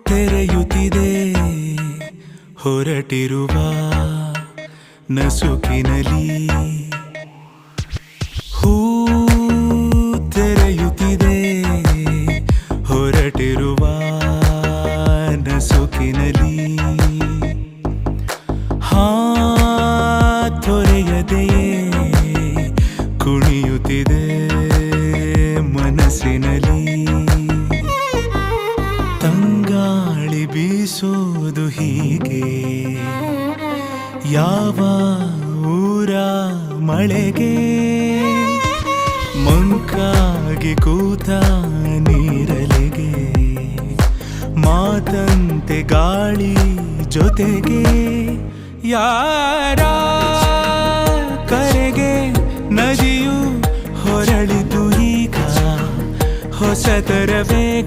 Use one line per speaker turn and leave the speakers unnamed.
ತೆರೆಯುತ್ತಿದೆ ಹೊರಟಿರುವ ನಸುಕಿನಲಿ ಹೂ ತೆರೆಯುತ್ತಿದೆ ಹೊರಟಿರುವ ನಸುಕಿನಲಿ ತೊರೆಯದೆಯೇ ಕುಣಿಯುತ್ತಿದೆ ಮನಸ್ಸಿನಲ್ಲಿ ತಂಗಾಳಿ ಬೀಸೋದು ಹೀಗೆ ಯಾವ ಊರ ಮಳೆಗೆ ಮಂಕಾಗಿ ಕೂತ ನೀರಲೆಗೆ ಮಾತಂತೆ ಗಾಳಿ ಜೊತೆಗೆ ಯಾರ ಕರೆಗೆ ನದಿಯು ಹೊರಳಿತು ಈಗ ಹೊಸತರ ವೇಗ